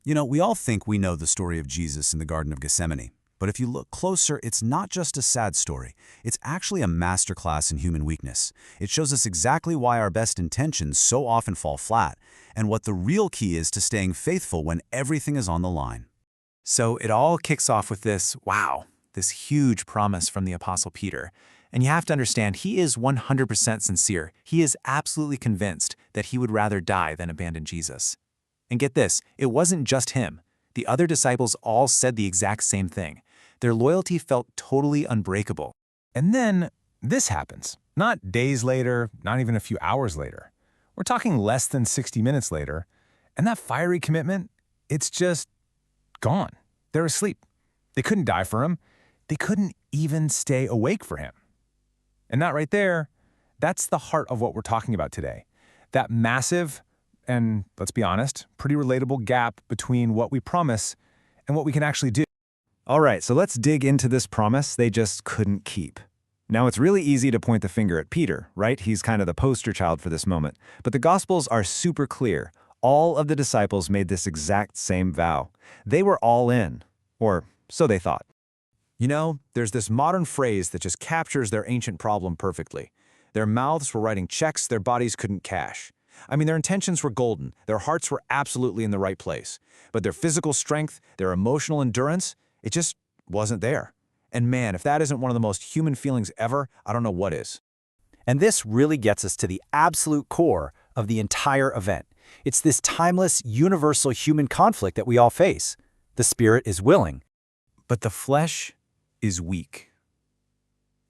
We all think we know the story of Jesus in the Garden of Gethsemane. But if you look closer, it's not just a sad story. It's actually a masterclass in human weakness. It shows us exactly why our best intentions so often fall flat, and what the real key is to staying faithful when everything is on the line. So it all kicks off with this huge promise from the Apostle Peter. And you have to understand, he is 100% sincere. He is absolutely convinced that he would rather die than abandon Jesus. And get this, it wasn't just him. The other disciples all said the exact same thing. Their loyalty felt totally unbreakable. And then this happens. Not days later, not even a few hours later. We're talking less than 60 minutes later, and that fiery commitment, it's just gone. They're asleep. They couldn't die for him. They couldn't even stay awake for him. And that right there, that's the heart of what we're talking about today. That massive, and let's be honest, pretty relatable gap between what we promise and what we can actually do. All right, so let's dig into this promise they just couldn't keep. Now, it's really easy to point the finger at Peter, right? He's kind of the poster child for this moment. But the Gospels are super clear. All of the disciples made this exact same vow. They were all in, or so they thought. There's this modern phrase that just captures their ancient problem perfectly. Their mouths were writing checks their bodies couldn't cash. Their intentions were golden. Their hearts were absolutely in the right place. But their physical strength, their emotional endurance, it just wasn't there. And man, if that isn't one of the most human feelings ever, I don't know what is. And this really gets us to the absolute core of the entire event. It's this timeless, universal human conflict that we all face. The spirit is willing, But the flesh is weak.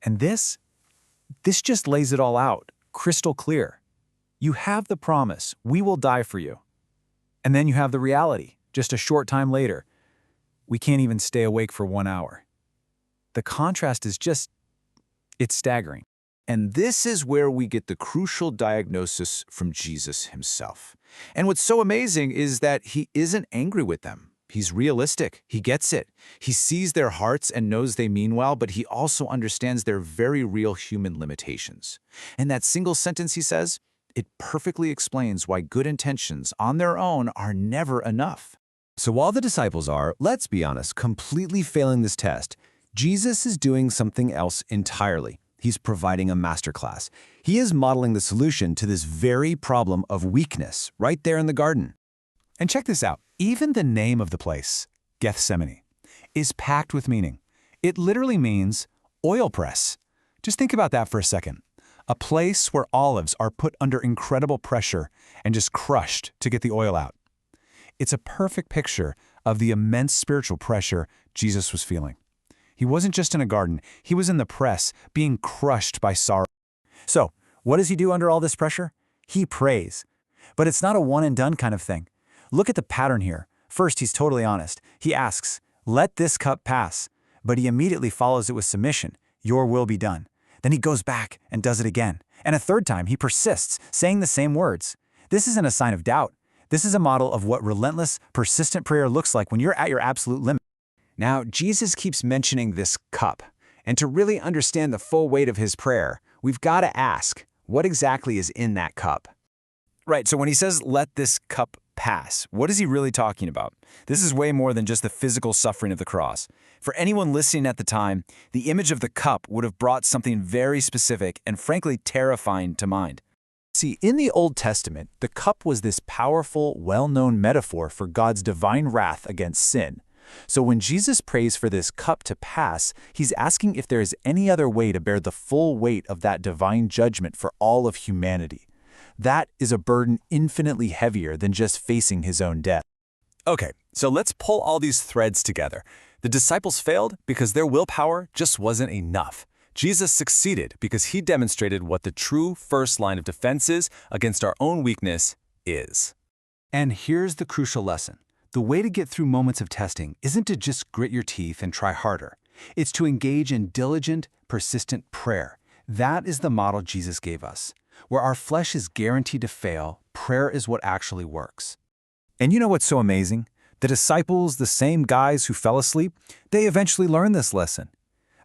And this just lays it all out, crystal clear. You have the promise, we will die for you. And then you have the reality, just a short time later. We can't even stay awake for 1 hour. The contrast is it's staggering. And this is where we get the crucial diagnosis from Jesus himself. And what's so amazing is that he isn't angry with them. He's realistic. He gets it. He sees their hearts and knows they mean well, but he also understands their very real human limitations. And that single sentence he says, it perfectly explains why good intentions on their own are never enough. So while the disciples are, let's be honest, completely failing this test, Jesus is doing something else entirely. He's providing a masterclass. He is modeling the solution to this very problem of weakness right there in the garden. And check this out. Even the name of the place, Gethsemane, is packed with meaning. It literally means oil press. Just think about that for a second. A place where olives are put under incredible pressure and just crushed to get the oil out. It's a perfect picture of the immense spiritual pressure Jesus was feeling. He wasn't just in a garden, he was in the press, being crushed by sorrow. So, what does he do under all this pressure? He prays. But it's not a one-and-done kind of thing. Look at the pattern here. First, he's totally honest. He asks, "Let this cup pass." But he immediately follows it with submission. "Your will be done." Then he goes back and does it again. And a third time, he persists, saying the same words. This isn't a sign of doubt. This is a model of what relentless, persistent prayer looks like when you're at your absolute limit. Now, Jesus keeps mentioning this cup. And to really understand the full weight of his prayer, we've got to ask, what exactly is in that cup? Right, so when he says, "Let this cup pass," what is he really talking about? This is way more than just the physical suffering of the cross. For anyone listening at the time, the image of the cup would have brought something very specific and frankly terrifying to mind. See, in the Old Testament, the cup was this powerful, well-known metaphor for God's divine wrath against sin. So when Jesus prays for this cup to pass, he's asking if there is any other way to bear the full weight of that divine judgment for all of humanity. That is a burden infinitely heavier than just facing his own death. Okay, so let's pull all these threads together. The disciples failed because their willpower just wasn't enough. Jesus succeeded because he demonstrated what the true first line of defense is against our own weakness is. And here's the crucial lesson. The way to get through moments of testing isn't to just grit your teeth and try harder. It's to engage in diligent, persistent prayer. That is the model Jesus gave us. Where our flesh is guaranteed to fail, prayer is what actually works. And you know what's so amazing? The disciples, the same guys who fell asleep, they eventually learned this lesson.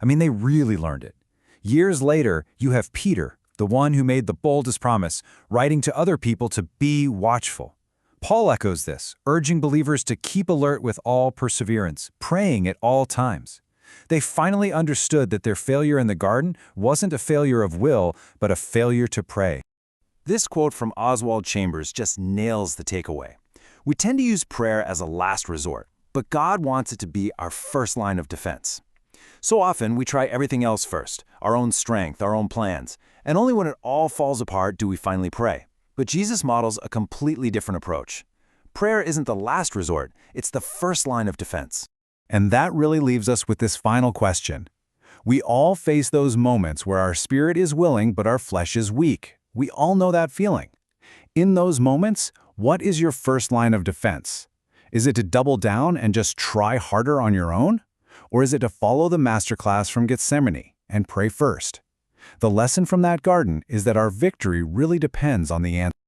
They really learned it. Years later, you have Peter, the one who made the boldest promise, writing to other people to be watchful. Paul echoes this, urging believers to keep alert with all perseverance, praying at all times. They finally understood that their failure in the garden wasn't a failure of will, but a failure to pray. This quote from Oswald Chambers just nails the takeaway. We tend to use prayer as a last resort, but God wants it to be our first line of defense. So often, we try everything else first, our own strength, our own plans, and only when it all falls apart do we finally pray. But Jesus models a completely different approach. Prayer isn't the last resort, it's the first line of defense. And that really leaves us with this final question. We all face those moments where our spirit is willing but our flesh is weak. We all know that feeling. In those moments, what is your first line of defense? Is it to double down and just try harder on your own? Or is it to follow the masterclass from Gethsemane and pray first? The lesson from that garden is that our victory really depends on the answer.